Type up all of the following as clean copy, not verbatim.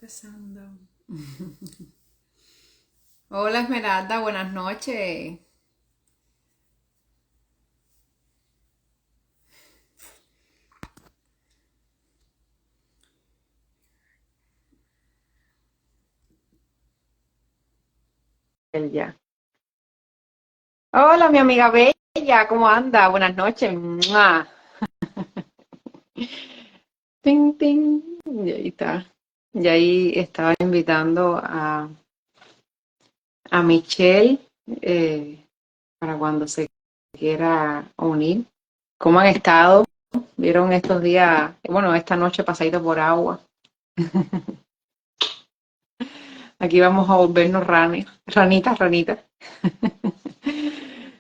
Empezando. Hola Esmeralda, buenas noches. Él ya. Hola, mi amiga Bella, ¿cómo anda? Buenas noches. ¡Mua! Ting, ting. Y ahí está. Y ahí estaba invitando a Michelle para cuando se quiera unir. ¿Cómo han estado? ¿Vieron estos días? Bueno, esta noche pasadito por agua. Aquí vamos a volvernos ranitas, ranitas.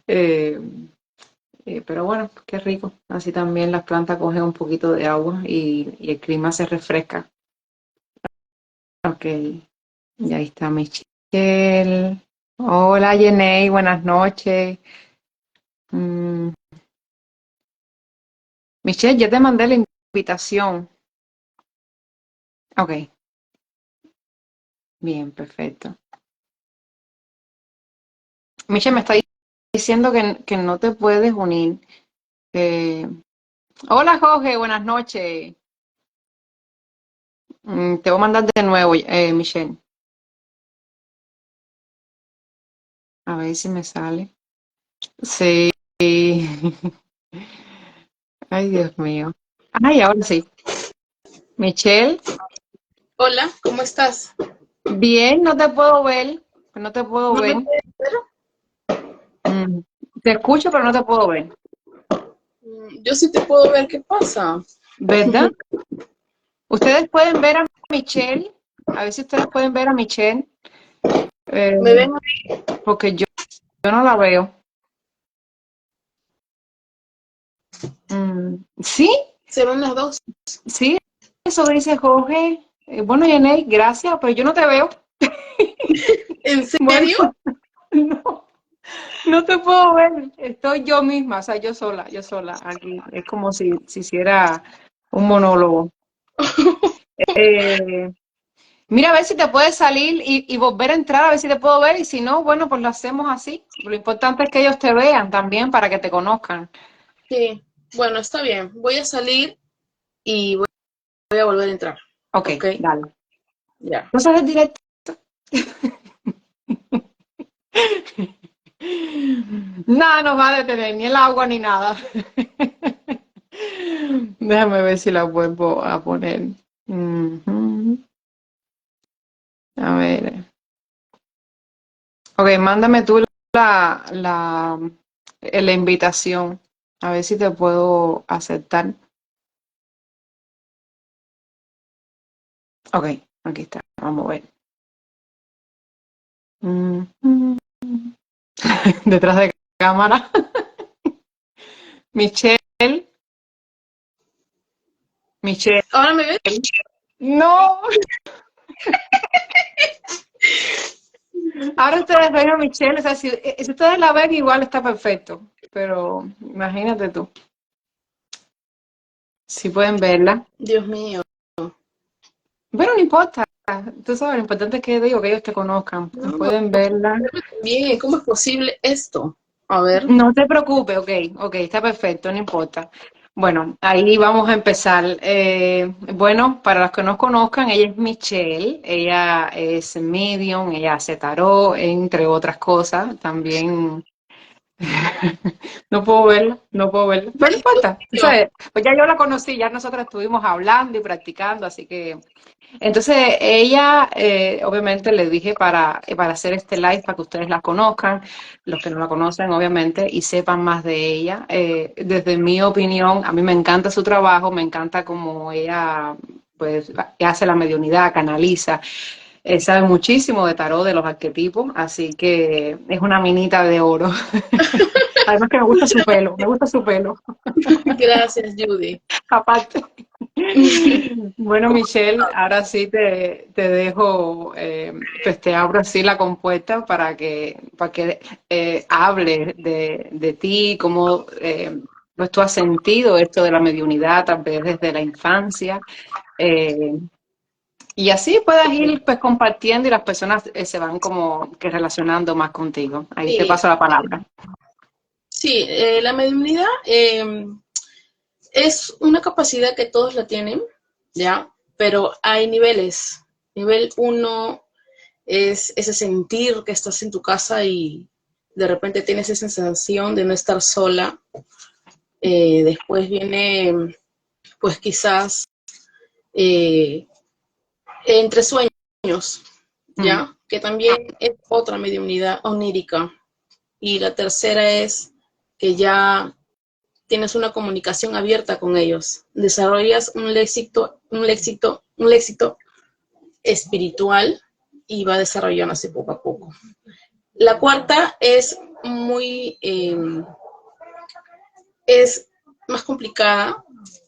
Eh, pero bueno, qué rico. Así también las plantas cogen un poquito de agua y el clima se refresca. Ok, y ahí está Michelle. Hola, Jenny, buenas noches. Mm, Michelle, ya te mandé la invitación. Ok, bien, perfecto. Michelle me está diciendo que no te puedes unir. Eh, Hola, Jorge, buenas noches. Te voy a mandar de nuevo, Michelle. A ver si me sale. Sí. Ay, Dios mío. Ay, ahora sí. Michelle, Hola, ¿cómo estás? bien, no te puedo ver. No te puedo ¿No me ver. puedes ver? Mm, Te escucho, pero no te puedo ver. Yo sí te puedo ver, ¿qué pasa? ¿Verdad? Ustedes pueden ver a Michelle. A ver si ustedes pueden ver a Michelle. eh, ¿Me ven? Porque yo no la veo. Sí, ¿Se ven las dos? sí, eso dice Jorge. Bueno, Yaney, gracias, pero yo no te veo. ¿En Bueno, serio? no, no te puedo ver. Estoy yo misma, o sea, yo sola aquí. Es como si hiciera un monólogo. Eh, Mira, a ver si te puedes salir y volver a entrar, a ver si te puedo ver. Y si no, bueno, pues lo hacemos así. Lo importante es que ellos te vean también para que te conozcan. Sí. Bueno, está bien. Voy a salir y voy a volver a entrar. Ok, ¿Ok? dale. Ya. ¿No sabes directo? Nada nos va a detener, ni el agua ni nada. Déjame ver si la vuelvo a poner. Ujú. A ver. Ok, mándame tú la invitación. A ver si te puedo aceptar. Ok, aquí está. Vamos a ver. Ujú. Detrás de cámara. Michelle. Michelle. ¿Ahora me ves? No. Ahora ustedes ven a Michelle. O sea, si ustedes la ven, igual está perfecto. Pero imagínate tú. Si pueden verla. Dios mío. Pero no importa. Tú sabes, lo importante es que digo que ellos te conozcan. No, Pueden verla. bien, ¿cómo es posible esto? A ver. No te preocupes, ok, ok, está perfecto, no importa. Bueno, ahí vamos a empezar. Bueno, para los que no conozcan, ella es Michelle, ella es medium, ella hace tarot, entre otras cosas. También no puedo verla, no puedo verla, pero no Ay, Dios importa. Tú mío. sabes, pues ya yo la conocí, ya nosotros estuvimos hablando y practicando, así que entonces ella, obviamente le dije para hacer este live, para que ustedes la conozcan, los que no la conocen, obviamente, y sepan más de ella. Desde mi opinión, a mí me encanta su trabajo, me encanta cómo ella, pues, hace la mediunidad, canaliza, sabe muchísimo de tarot, de los arquetipos, así que es una minita de oro. Además que me gusta su pelo, Gracias, Judy. aparte. Bueno, Michelle, ahora sí te dejo, pues te abro así la compuerta para que hables de ti, cómo pues tú has sentido esto de la mediunidad, tal vez desde la infancia. Eh, Y así puedes ir pues compartiendo y las personas se van como que relacionando más contigo. Ahí te Sí, paso la palabra. sí, la mediunidad es una capacidad que todos la tienen, ¿ya? Pero hay niveles. Nivel uno es ese sentir que estás en tu casa y de repente tienes esa sensación de no estar sola. Después viene, pues quizás, eh, entre sueños, Mm, ¿ya? Que también es otra mediunidad onírica. Y la tercera es que ya tienes una comunicación abierta con ellos, desarrollas un léxico espiritual y va desarrollándose poco a poco. La cuarta es es más complicada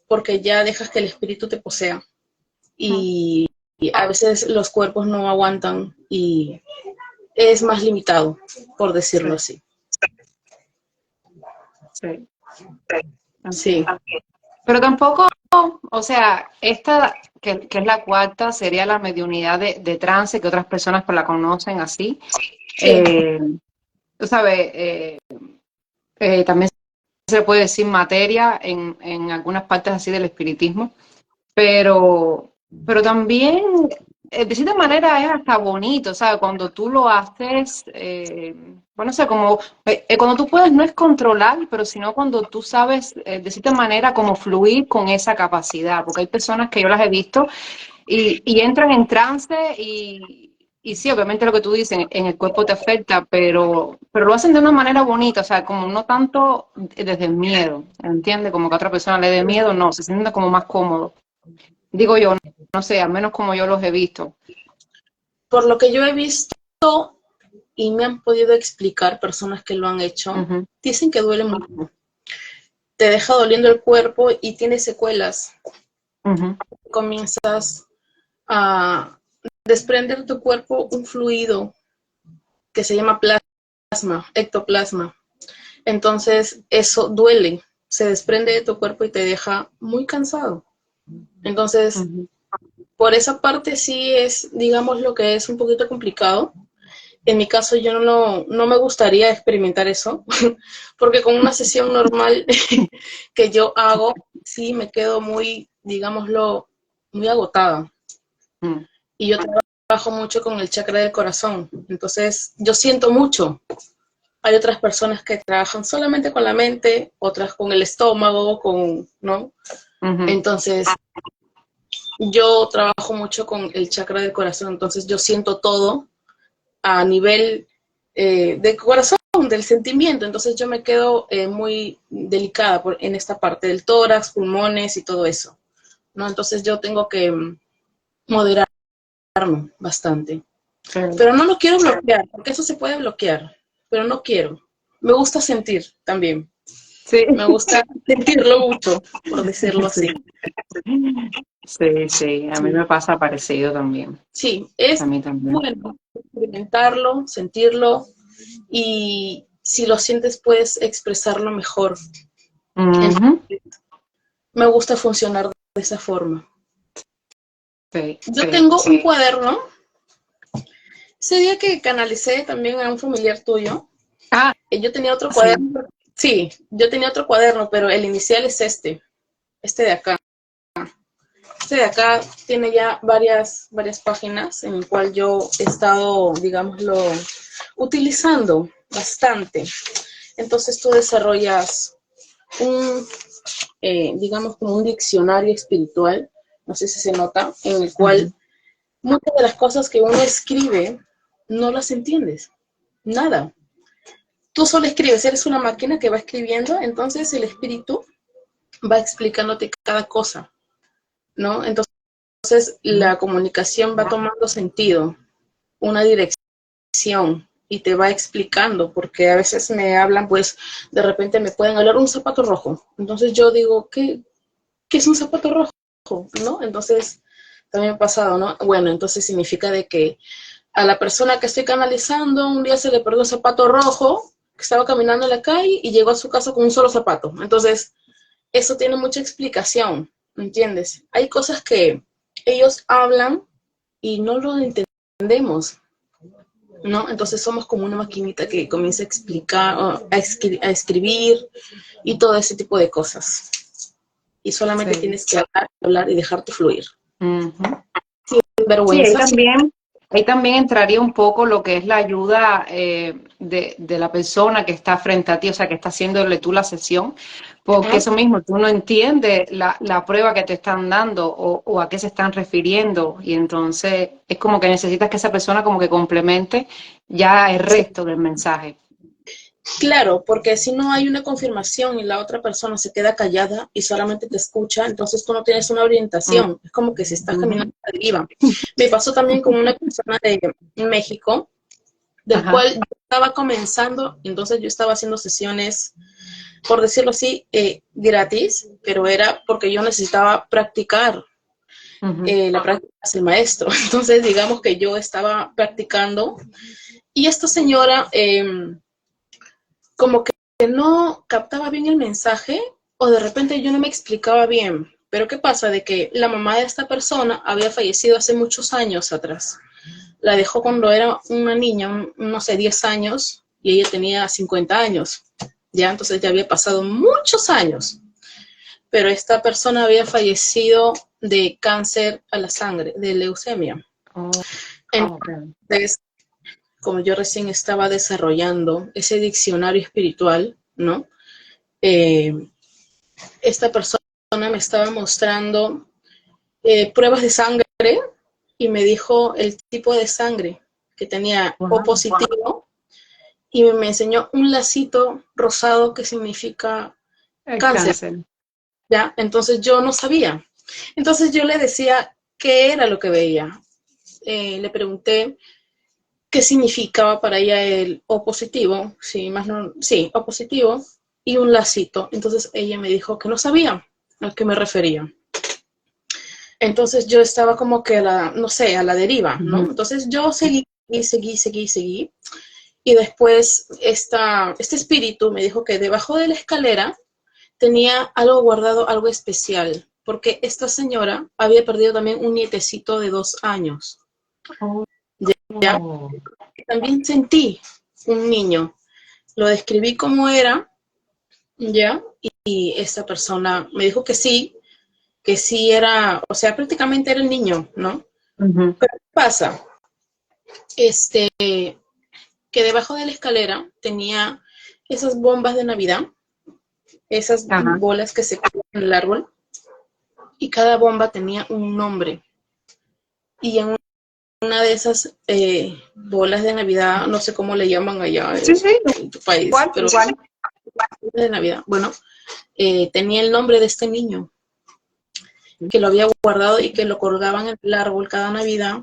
porque ya dejas que el espíritu te posea y a veces los cuerpos no aguantan y es más limitado, por decirlo sí, así. sí, así Sí, es. Pero tampoco, o sea, esta que es la cuarta sería la mediunidad de trance, que otras personas pues la conocen así. sí. Eh, tú sabes, también se puede decir materia en algunas partes así del espiritismo, pero también, de cierta manera, es hasta bonito, ¿sabes? Cuando tú lo haces, bueno, o sea, como, cuando tú puedes, no es controlar, pero sino cuando tú sabes, de cierta manera, como fluir con esa capacidad, porque hay personas que yo las he visto y entran en trance y sí, obviamente lo que tú dices, en el cuerpo te afecta, pero lo hacen de una manera bonita, o sea, como no tanto desde el miedo, ¿entiendes? Como que a otra persona le dé miedo, no, se siente como más cómodo. Digo yo, no sé, al menos como yo los he visto. Por lo que yo he visto y me han podido explicar personas que lo han hecho, Ujú, dicen que duele mucho. Te deja doliendo el cuerpo y tiene secuelas. ujú, Comienzas a desprender de tu cuerpo un fluido que se llama plasma, ectoplasma. Entonces, eso duele, se desprende de tu cuerpo y te deja muy cansado. Entonces, ujú. por esa parte sí es, digamos, lo que es un poquito complicado. En mi caso, yo no me gustaría experimentar eso, porque con una sesión normal que yo hago, sí me quedo muy, digámoslo, muy agotada. Mm, Y yo trabajo mucho con el chakra del corazón. Entonces, yo siento mucho. Hay otras personas que trabajan solamente con la mente, otras con el estómago, ¿no? ujú, Entonces, yo trabajo mucho con el chakra del corazón, entonces yo siento todo a nivel del corazón, del sentimiento, entonces yo me quedo muy delicada en esta parte del tórax, pulmones y todo eso, ¿no? Entonces yo tengo que moderarme bastante. sí, Pero no lo quiero bloquear, porque eso se puede bloquear, pero no quiero. Me gusta sentir también. sí, Me gusta sentirlo mucho, por decirlo así. sí, sí, sí, a mí Sí, me pasa parecido también, sí, a es mí también. bueno experimentarlo, sentirlo y si lo sientes puedes expresarlo mejor. Ujú, Entonces, me gusta funcionar de esa forma. sí, Yo tengo un cuaderno. Ese día que canalicé también a un familiar tuyo, ah, yo tenía otro sí, cuaderno. Sí, yo tenía otro cuaderno, pero el inicial es este de acá. Este de acá tiene ya varias páginas en el cual yo he estado, digámoslo, utilizando bastante. Entonces tú desarrollas un, digamos, como un diccionario espiritual, no sé si se nota, en el cual ujú, muchas de las cosas que uno escribe no las entiendes, nada. Tú solo escribes, eres una máquina que va escribiendo, entonces el espíritu va explicándote cada cosa, ¿no? Entonces ujú, la comunicación va tomando sentido, una dirección y te va explicando, porque a veces me hablan, pues de repente me pueden hablar un zapato rojo. Entonces yo digo, ¿qué es un zapato rojo? ¿No? Entonces también me ha pasado, ¿no? Bueno, entonces significa de que a la persona que estoy canalizando un día se le perdió un zapato rojo, que estaba caminando en la calle y llegó a su casa con un solo zapato. Entonces, eso tiene mucha explicación, ¿me entiendes? Hay cosas que ellos hablan y no lo entendemos, ¿no? Entonces somos como una maquinita que comienza a explicar, a escribir y todo ese tipo de cosas. Y solamente Sí. tienes que hablar y dejarte fluir. Ujú. Sin Sí, vergüenza. ahí también entraría un poco lo que es la ayuda de la persona que está frente a ti, o sea, que está haciéndole tú la sesión, porque eso mismo, tú no entiendes la prueba que te están dando o a qué se están refiriendo, y entonces es como que necesitas que esa persona como que complemente ya el Sí, resto del mensaje. claro, porque si no hay una confirmación y la otra persona se queda callada y solamente te escucha, entonces tú no tienes una orientación. Es como que se está Ujú. caminando a la deriva. Me pasó también con una persona de México, del Ajá. cual yo estaba comenzando, entonces yo estaba haciendo sesiones, por decirlo así, gratis, pero era porque yo necesitaba practicar. Ujú. La práctica es el maestro. Entonces, digamos que yo estaba practicando y esta señora como que no captaba bien el mensaje o de repente yo no me explicaba bien. Pero ¿qué pasa? De que la mamá de esta persona había fallecido hace muchos años atrás. La dejó cuando era una niña, no sé, 10 años, y ella tenía 50 años. Ya, entonces ya había pasado muchos años. Pero esta persona había fallecido de cáncer a la sangre, de leucemia. Oh, ok. Entonces, como yo recién estaba desarrollando ese diccionario espiritual, ¿no? Eh, esta persona me estaba mostrando pruebas de sangre y me dijo el tipo de sangre que tenía O Wow. positivo y me enseñó un lacito rosado que significa El cáncer, cáncer. ¿ya? Entonces yo no sabía. Entonces yo le decía qué era lo que veía. Le pregunté qué significaba para ella el O positivo, sí, más no, sí, O positivo, y un lacito. Entonces ella me dijo que no sabía a qué me refería. Entonces yo estaba como que a la, no sé, a la deriva, ¿no? Ujú. Entonces yo seguí. Y después este espíritu me dijo que debajo de la escalera tenía algo guardado, algo especial, porque esta señora había perdido también un nietecito de 2 años. ¿Ya? Oh. También sentí un niño. Lo describí como era, ¿ya? Y esta persona me dijo que sí era, o sea, prácticamente era el niño, ¿no? Ujú. Pero ¿qué pasa? Que debajo de la escalera tenía esas bombas de Navidad, esas Ajá. bolas que se cuelgan en el árbol, y cada bomba tenía un nombre. Y en una de esas bolas de Navidad, no sé cómo le llaman allá Sí, sí, en tu país, igual, pero igual. de Navidad, bueno, tenía el nombre de este niño que lo había guardado y que lo colgaban en el árbol cada Navidad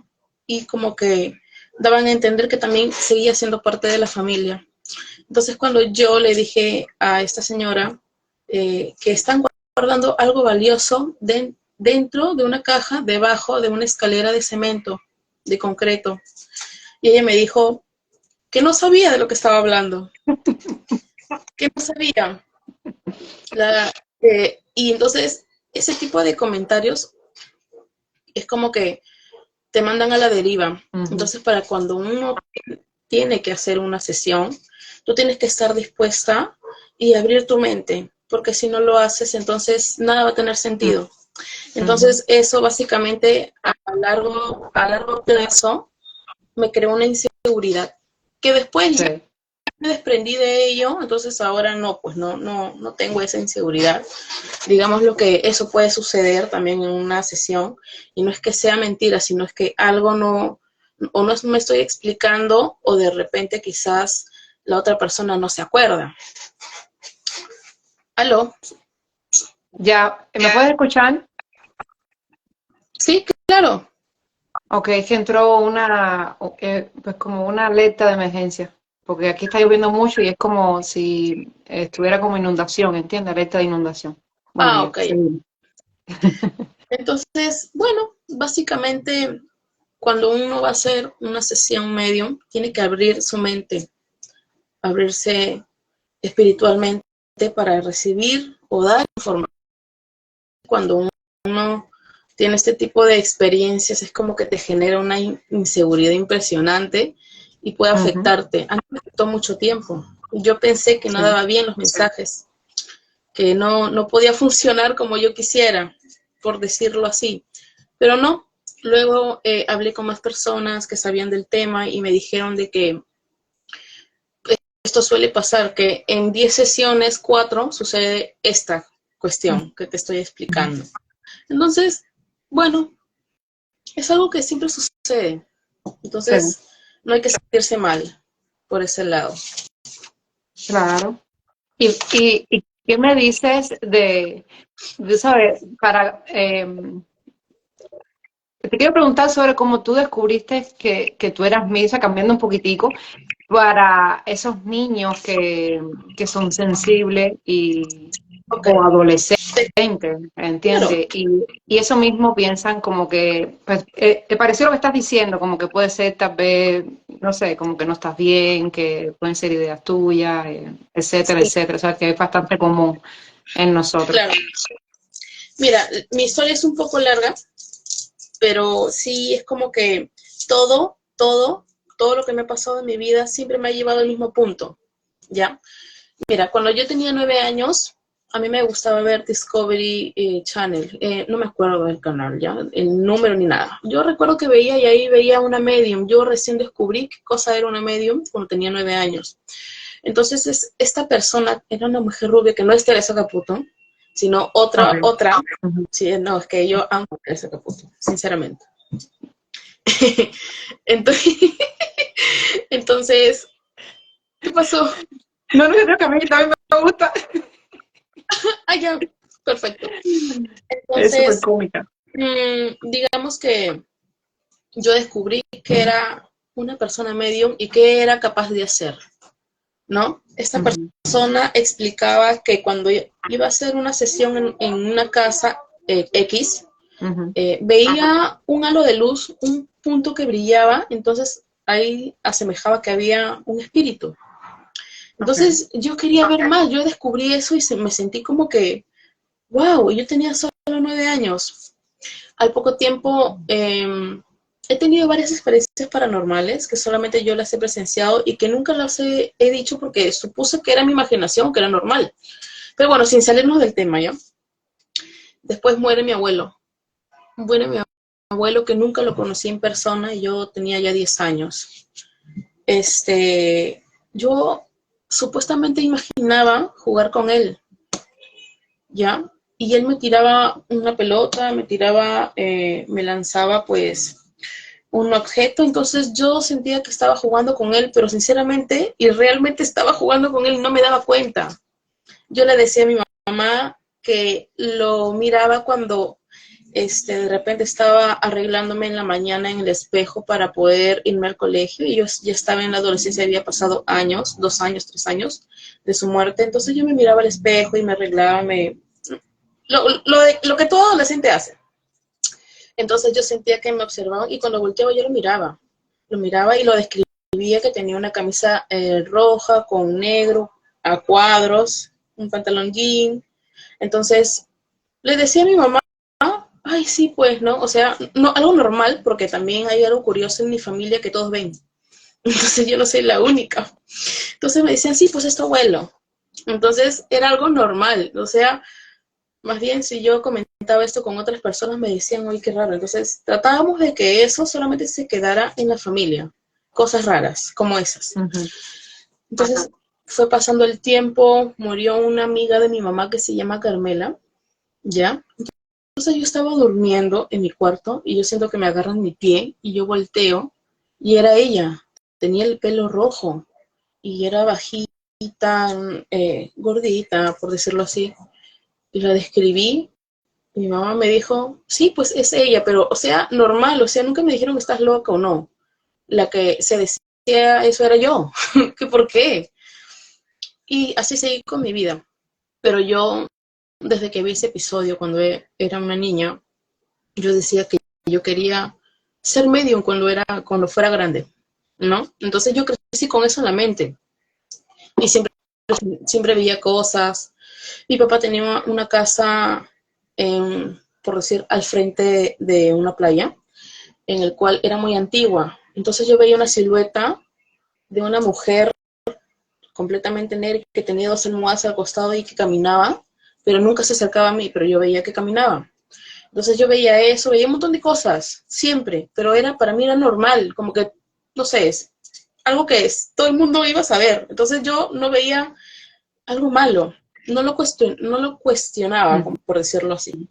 y como que daban a entender que también seguía siendo parte de la familia. Entonces cuando yo le dije a esta señora que están guardando algo valioso dentro de una caja, debajo de una escalera de cemento, de concreto, y ella me dijo que no sabía de lo que estaba hablando, que no sabía. Y entonces ese tipo de comentarios es como que te mandan a la deriva. Ujú. Entonces, para cuando uno tiene que hacer una sesión, tú tienes que estar dispuesta y abrir tu mente, porque si no lo haces, entonces nada va a tener sentido. Ujú. Entonces, eso básicamente a largo plazo me creó una inseguridad, que después ya Sí. me desprendí de ello, entonces ahora no, pues no tengo esa inseguridad. Digamos lo que eso puede suceder también en una sesión, y no es que sea mentira, sino es que algo no, o no me estoy explicando, o de repente quizás la otra persona no se acuerda. ¿Aló? Ya, ¿me puedes escuchar? Sí, claro. Ok, es que entró pues como una alerta de emergencia, porque aquí está lloviendo mucho y es como si estuviera como inundación, ¿entiendes? Alerta de inundación. Bueno, Ah, ya, ok. sí. Entonces, bueno, básicamente cuando uno va a hacer una sesión medium, tiene que abrir su mente, abrirse espiritualmente para recibir o dar información. Cuando uno tiene este tipo de experiencias, es como que te genera una inseguridad impresionante y puede Ujú. afectarte. A mí me afectó mucho tiempo. Yo pensé que no Sí. daba bien los mensajes, que no podía funcionar como yo quisiera, por decirlo así. Pero no, luego hablé con más personas que sabían del tema y me dijeron de que esto suele pasar, que en 10 sesiones, 4, sucede esta cuestión que te estoy Ujú. explicando. Entonces, bueno, es algo que siempre sucede. Sí, Entonces, no hay que sentirse mal por ese lado. claro. ¿Y qué me dices sabes, te quiero preguntar sobre cómo tú descubriste que tú eras Misa, cambiando un poquitico, para esos niños que son sensibles Ok, o adolescentes, claro, ¿entiendes? Y eso mismo piensan como que, pues, ¿te pareció lo que estás diciendo? Como que puede ser tal vez, no sé, como que no estás bien, que pueden ser ideas tuyas, etcétera, sí, etcétera. O sea, que es bastante común en nosotros. claro. Mira, mi historia es un poco larga, pero sí es como que todo lo que me ha pasado en mi vida siempre me ha llevado al mismo punto, ¿ya? Mira, cuando yo tenía 9 años, a mí me gustaba ver Discovery Channel. No me acuerdo del canal, ¿ya? El número ni nada. Yo recuerdo que veía y ahí veía una medium. Yo recién descubrí qué cosa era una medium cuando tenía 9 años. Entonces, esta persona era una mujer rubia que no es Teresa Caputo, sino Ok. otra. Ujú. Sí, no, es que yo amo a Teresa Caputo, sinceramente. Entonces, entonces, ¿qué pasó? No, no, creo que a mí también me gusta. Ah, ya, perfecto. Es súper Entonces, cómica. digamos que yo descubrí que era una persona medium y qué era capaz de hacer, ¿no? Esta Ujú, persona explicaba que cuando iba a hacer una sesión en una casa X, ujú. veía un halo de luz, un punto que brillaba, entonces ahí asemejaba que había un espíritu. Ok. Entonces yo quería ver más, yo descubrí eso y me sentí como que, wow, yo tenía solo 9 años. Al poco tiempo he tenido varias experiencias paranormales que solamente yo las he presenciado y que nunca las he dicho porque supuse que era mi imaginación, que era normal. Pero bueno, sin salirnos del tema, ¿ya? Después muere mi abuelo. Muere mi abuelo que nunca lo conocí en persona y yo tenía ya 10 años. Yo supuestamente imaginaba jugar con él, ¿ya? Y él me tiraba una pelota, me lanzaba pues un objeto, entonces yo sentía que estaba jugando con él, pero sinceramente y realmente estaba jugando con él y no me daba cuenta. Yo le decía a mi mamá que lo miraba cuando de repente estaba arreglándome en la mañana en el espejo para poder irme al colegio y yo ya estaba en la adolescencia, había pasado años, 2 años, 3 años de su muerte, entonces yo me miraba al espejo y me arreglaba, lo que todo adolescente hace. Entonces yo sentía que me observaban y cuando volteaba yo lo miraba y lo describía que tenía una camisa roja con negro a cuadros, un pantalón jean. Entonces le decía a mi mamá, ay sí pues, ¿no? O sea, no, algo normal porque también hay algo curioso en mi familia que todos ven. Entonces yo no soy la única. Entonces me decían, sí, pues es tu abuelo. Entonces era algo normal, o sea, más bien, si yo comentaba esto con otras personas, me decían, oye, qué raro. Entonces, tratábamos de que eso solamente se quedara en la familia. Cosas raras, como esas. Ujú. Entonces, fue pasando el tiempo, murió una amiga de mi mamá que se llama Carmela, ¿ya? Entonces, yo estaba durmiendo en mi cuarto y yo siento que me agarran mi pie y yo volteo y era ella. Tenía el pelo rojo y era bajita, gordita, por decirlo así. Y la describí. Mi mamá me dijo, sí, pues es ella, pero, o sea, normal, o sea, nunca me dijeron que estás loca o no. La que se decía eso era yo, ¿que por qué? Y así seguí con mi vida. Pero yo, desde que vi ese episodio cuando era una niña, yo decía que yo quería ser medium cuando fuera grande, ¿no? Entonces yo crecí con eso en la mente y siempre veía cosas. Mi papá tenía una casa en por decir, al frente de una playa, en el cual era muy antigua. Entonces yo veía una silueta de una mujer completamente negra que tenía dos almohadas al costado y que caminaba, pero nunca se acercaba a mí, pero yo veía que caminaba. Entonces yo veía eso, veía un montón de cosas, siempre, pero para mí era normal, como que, no sé, es algo que todo el mundo iba a saber. Entonces yo no veía algo malo, no lo cuestionaba, por decirlo así.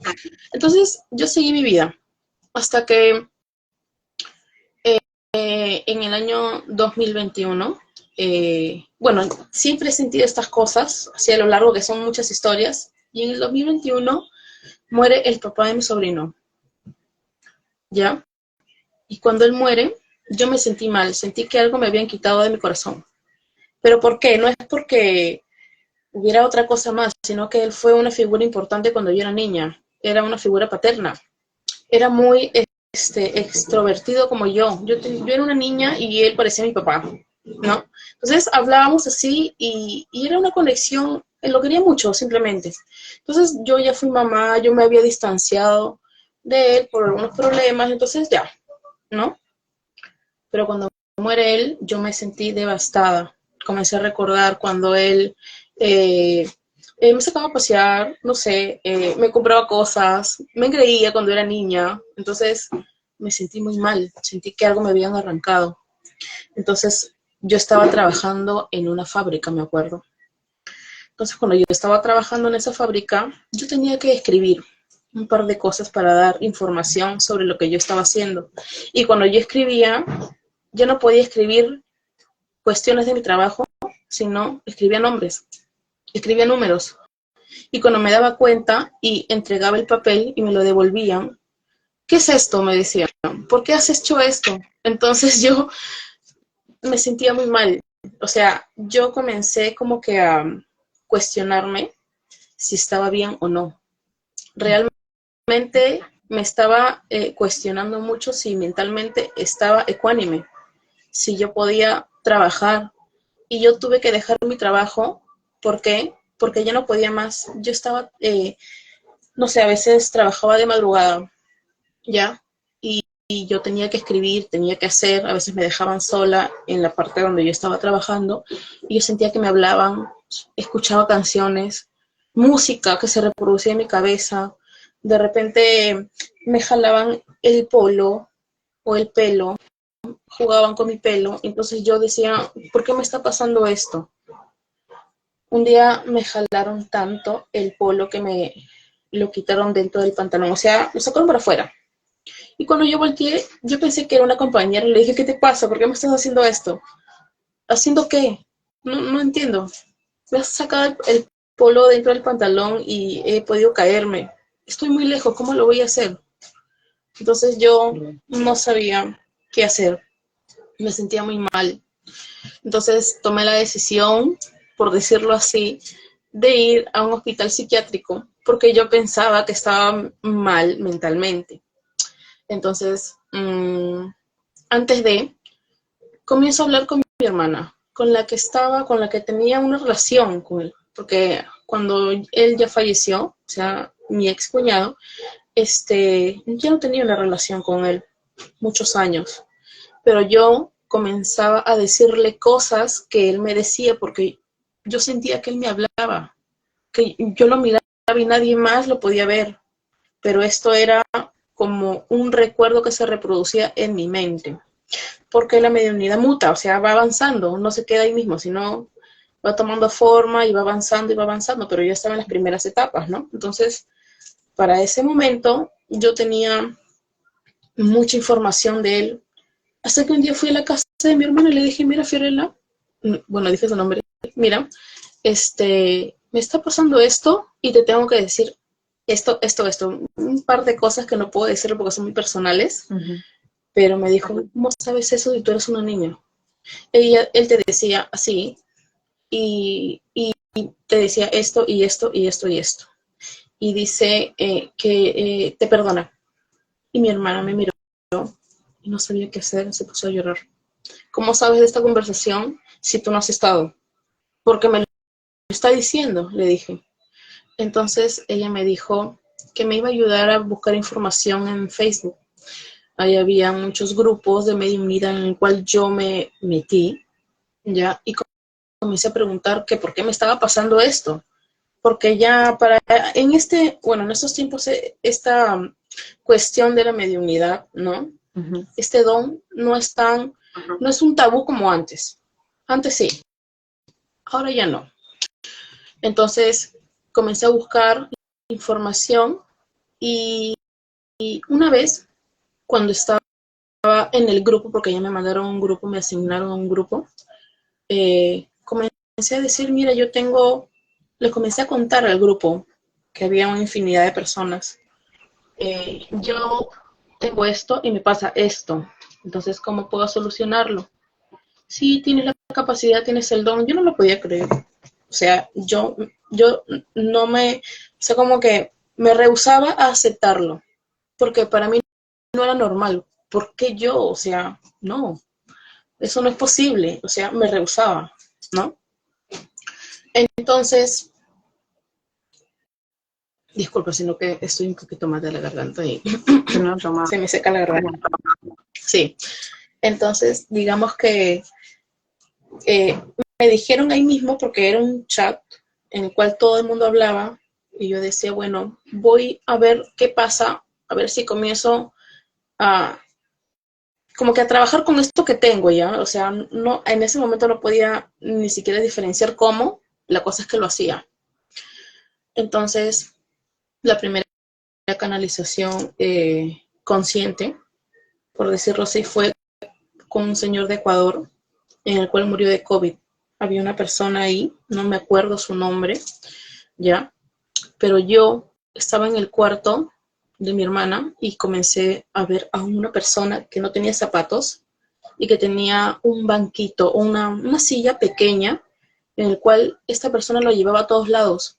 Entonces yo seguí mi vida hasta que en el año 2021, bueno, siempre he sentido estas cosas, así a lo largo que son muchas historias, y en el 2021 muere el papá de mi sobrino, ¿ya? Y cuando él muere, yo me sentí mal, sentí que algo me habían quitado de mi corazón. ¿Pero por qué? No es porque hubiera otra cosa más, sino que él fue una figura importante cuando yo era niña, era una figura paterna, era muy extrovertido como yo era una niña y él parecía mi papá, ¿no? Entonces hablábamos así y era una conexión, él lo quería mucho simplemente. Entonces yo ya fui mamá, yo me había distanciado de él por algunos problemas, entonces ya, ¿no? Pero cuando muere él, yo me sentí devastada. Comencé a recordar cuando él me sacaba a pasear, no sé, me compraba cosas, me engreía cuando era niña. Entonces me sentí muy mal, sentí que algo me habían arrancado. Entonces yo estaba trabajando en una fábrica, me acuerdo. Entonces cuando yo estaba trabajando en esa fábrica, yo tenía que escribir un par de cosas para dar información sobre lo que yo estaba haciendo. Y cuando yo escribía, yo no podía escribir cuestiones de mi trabajo, sino escribía nombres, escribía números. Y cuando me daba cuenta y entregaba el papel y me lo devolvían, ¿qué es esto? Me decían, ¿por qué has hecho esto? Entonces yo me sentía muy mal. O sea, yo comencé como que a cuestionarme si estaba bien o no. Realmente me estaba cuestionando mucho si mentalmente estaba ecuánime, si yo podía trabajar. Y yo tuve que dejar mi trabajo. ¿Por qué? Porque ya no podía más. Yo estaba, no sé, a veces trabajaba de madrugada, ¿ya? Y yo tenía que escribir, tenía que hacer, a veces me dejaban sola en la parte donde yo estaba trabajando, y yo sentía que me hablaban, escuchaba canciones, música que se reproducía en mi cabeza, de repente me jalaban el polo o el pelo, jugaban con mi pelo, entonces yo decía, ¿por qué me está pasando esto? Un día me jalaron tanto el polo que me lo quitaron dentro del pantalón, o sea, lo sacaron para afuera. Y cuando yo volteé, yo pensé que era una compañera y le dije, ¿qué te pasa? ¿Por qué me estás haciendo esto? ¿Haciendo qué? No entiendo. Me has sacado el polo dentro del pantalón y he podido caerme. Estoy muy lejos, ¿cómo lo voy a hacer? Entonces yo no sabía qué hacer. Me sentía muy mal. Entonces tomé la decisión, por decirlo así, de ir a un hospital psiquiátrico porque yo pensaba que estaba mal mentalmente. Entonces, antes de, comienzo a hablar con mi hermana, con la que tenía una relación con él, porque cuando él ya falleció, o sea, mi ex cuñado, ya no tenía una relación con él muchos años, pero yo comenzaba a decirle cosas que él me decía porque yo sentía que él me hablaba, que yo lo miraba y nadie más lo podía ver, pero esto era como un recuerdo que se reproducía en mi mente, porque la mediunidad muta, o sea, va avanzando, no se queda ahí mismo, sino va tomando forma y va avanzando, pero yo estaba en las primeras etapas, ¿no? Entonces, para ese momento, yo tenía mucha información de él, hasta que un día fui a la casa de mi hermano y le dije, mira, Fiorella, bueno, dije su nombre, mira, me está pasando esto y te tengo que decir esto, un par de cosas que no puedo decir porque son muy personales, pero me dijo, ¿cómo sabes eso si tú eres una niña? Él te decía así, y te decía esto, y esto, y esto, y esto. Y dice que te perdona. Y mi hermana me miró y no sabía qué hacer, se puso a llorar. ¿Cómo sabes de esta conversación si tú no has estado? Porque me lo está diciendo, le dije. Entonces ella me dijo que me iba a ayudar a buscar información en Facebook. Ahí había muchos grupos de mediunidad en el cual yo me metí, ¿ya? Y comencé a preguntar que por qué me estaba pasando esto. Porque ya en estos tiempos, esta cuestión de la mediunidad, ¿no? Ujú. Este don no es un tabú como antes. Antes sí, ahora ya no. Entonces comencé a buscar información y una vez cuando estaba en el grupo, porque ya me mandaron un grupo, me asignaron a un grupo, comencé a decir, mira, le comencé a contar al grupo que había una infinidad de personas. Yo tengo esto y me pasa esto. Entonces, ¿cómo puedo solucionarlo? Sí, tienes la capacidad, tienes el don. Yo no lo podía creer. O sea, yo no me, o sea, como que me rehusaba a aceptarlo, porque para mí no era normal. ¿Por qué yo? O sea, no, eso no es posible. O sea, me rehusaba, ¿no? Entonces, disculpa, sino que estoy un poquito más de la garganta y No, toma. se me seca la garganta. Sí, entonces digamos que me dijeron ahí mismo, porque era un chat en el cual todo el mundo hablaba, y yo decía, bueno, voy a ver qué pasa, a ver si comienzo a, como que a trabajar con esto que tengo ya, o sea, no, en ese momento no podía ni siquiera diferenciar cómo, la cosa es que lo hacía. Entonces, la primera canalización consciente, por decirlo así, fue con un señor de Ecuador, en el cual murió de COVID. Había una persona ahí, no me acuerdo su nombre, ya, pero yo estaba en el cuarto de mi hermana y comencé a ver a una persona que no tenía zapatos y que tenía un banquito, una silla pequeña, en el cual esta persona lo llevaba a todos lados,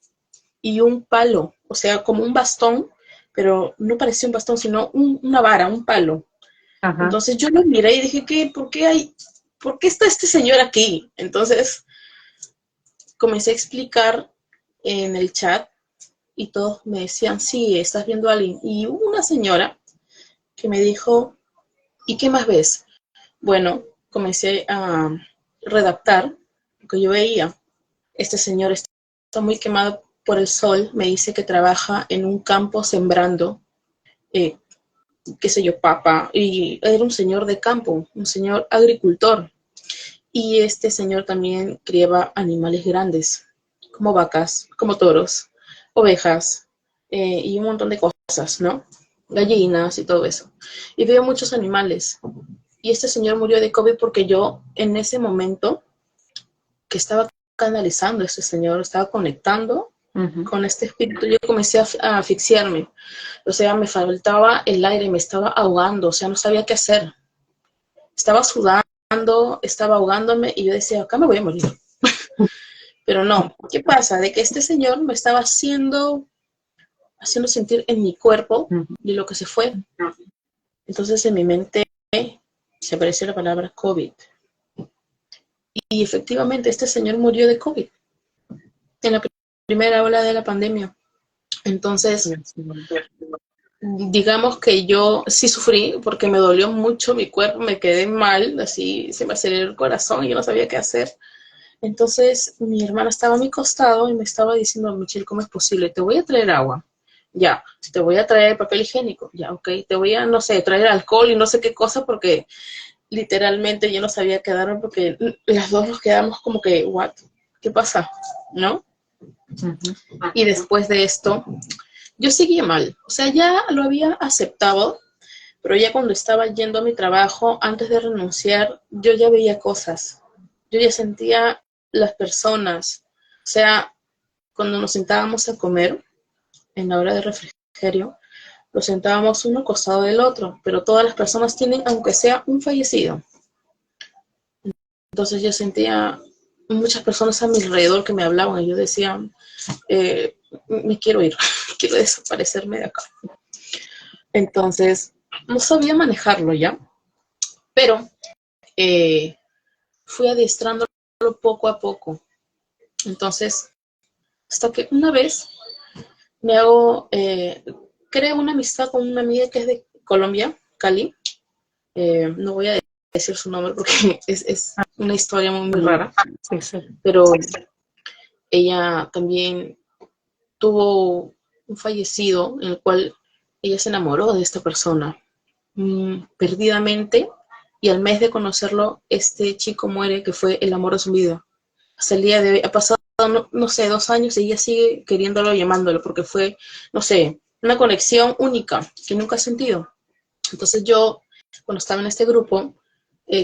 y un palo, o sea, como un bastón, pero no parecía un bastón, sino una vara, un palo. Ajá. Entonces yo lo miré y dije, ¿por qué está este señor aquí? Entonces comencé a explicar en el chat y todos me decían, sí, estás viendo a alguien. Y hubo una señora que me dijo, ¿y qué más ves? Bueno, comencé a redactar lo que yo veía. Este señor está muy quemado por el sol, me dice que trabaja en un campo sembrando, eh, qué sé yo, papa, y era un señor de campo, un señor agricultor. Y este señor también criaba animales grandes, como vacas, como toros, ovejas, y un montón de cosas, ¿no? Gallinas y todo eso. Y veo muchos animales. Y este señor murió de COVID porque yo, en ese momento que estaba canalizando a este señor, estaba conectando Ujú. con este espíritu, yo comencé a asfixiarme. O sea, me faltaba el aire, me estaba ahogando, o sea, no sabía qué hacer. Estaba sudando, estaba ahogándome y yo decía, acá me voy a morir. Pero no, ¿qué pasa? De que este señor me estaba haciendo sentir en mi cuerpo Ujú. de lo que se fue. Entonces en mi mente se apareció la palabra COVID. Y efectivamente este señor murió de COVID en la primera ola de la pandemia. Entonces, digamos que yo sí sufrí porque me dolió mucho mi cuerpo, me quedé mal, así se me aceleró el corazón y yo no sabía qué hacer. Entonces mi hermana estaba a mi costado y me estaba diciendo, Michelle, ¿cómo es posible? Te voy a traer agua, ya, te voy a traer papel higiénico, ya, ok, te voy a, no sé, traer alcohol y no sé qué cosa, porque literalmente yo no sabía qué darme, porque las dos nos quedamos como que, what, ¿qué pasa? ¿No? Ujú. Y después de esto, yo seguía mal, o sea, ya lo había aceptado, pero ya cuando estaba yendo a mi trabajo, antes de renunciar, yo ya veía cosas, yo ya sentía las personas, o sea, cuando nos sentábamos a comer, en la hora de refrigerio, nos sentábamos uno al costado del otro, pero todas las personas tienen, aunque sea un fallecido. Entonces yo sentía muchas personas a mi alrededor que me hablaban y yo decía, me quiero ir, quiero desaparecerme de acá. Entonces, no sabía manejarlo ya, pero fui adiestrándolo poco a poco. Entonces, hasta que una vez me hago, creo una amistad con una amiga que es de Colombia, Cali. No voy a decir su nombre porque es una historia muy, muy rara, Sí, sí. pero ella también tuvo un fallecido en el cual ella se enamoró de esta persona perdidamente, y al mes de conocerlo, este chico muere, que fue el amor de su vida. Hasta el día de hoy ha pasado, no sé, 2 años y ella sigue queriéndolo, llamándolo, porque fue, no sé, una conexión única que nunca he sentido. Entonces yo, cuando estaba en este grupo,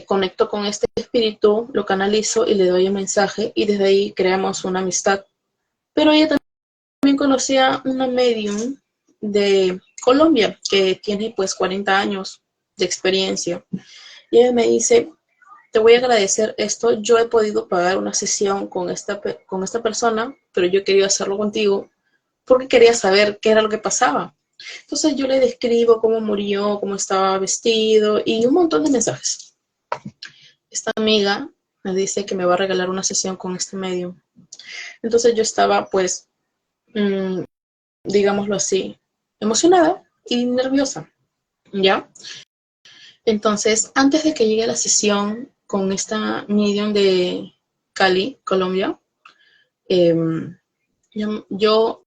conecto con este espíritu, lo canalizo y le doy el mensaje, y desde ahí creamos una amistad. Pero ella también conocía una medium de Colombia que tiene pues 40 años de experiencia. Y ella me dice, te voy a agradecer esto, yo he podido pagar una sesión con esta persona, pero yo quería hacerlo contigo porque quería saber qué era lo que pasaba. Entonces yo le describo cómo murió, cómo estaba vestido y un montón de mensajes. Esta amiga me dice que me va a regalar una sesión con este medium. Entonces yo estaba pues, digámoslo así, emocionada y nerviosa, ¿ya? Entonces, antes de que llegue la sesión con esta medium de Cali, Colombia, yo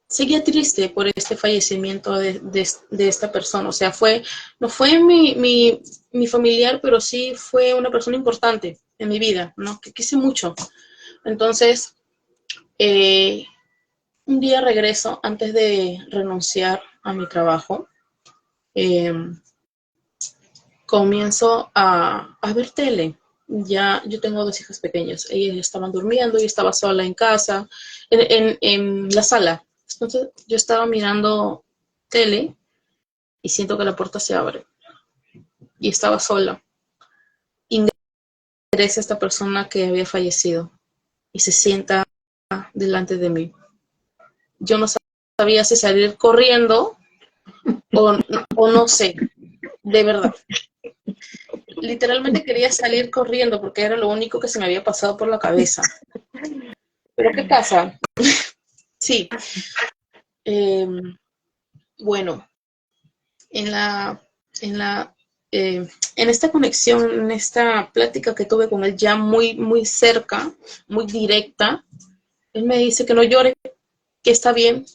seguía triste por este fallecimiento de esta persona. O sea, no fue mi familiar, pero sí fue una persona importante en mi vida, ¿no? Que quise mucho. Entonces, un día regreso, antes de renunciar a mi trabajo, comienzo a ver tele. Ya, yo tengo 2 hijas pequeñas. Ellas estaban durmiendo, yo estaba sola en casa, en la sala. Entonces, yo estaba mirando tele y siento que la puerta se abre. Y estaba sola. Ingresa esta persona que había fallecido y se sienta delante de mí. Yo no sabía si salir corriendo o no sé, de verdad. Literalmente quería salir corriendo porque era lo único que se me había pasado por la cabeza. ¿Pero qué pasa? Sí. Bueno, en esta conexión, en esta plática que tuve con él ya muy, muy cerca, muy directa, él me dice que no llore, que está bien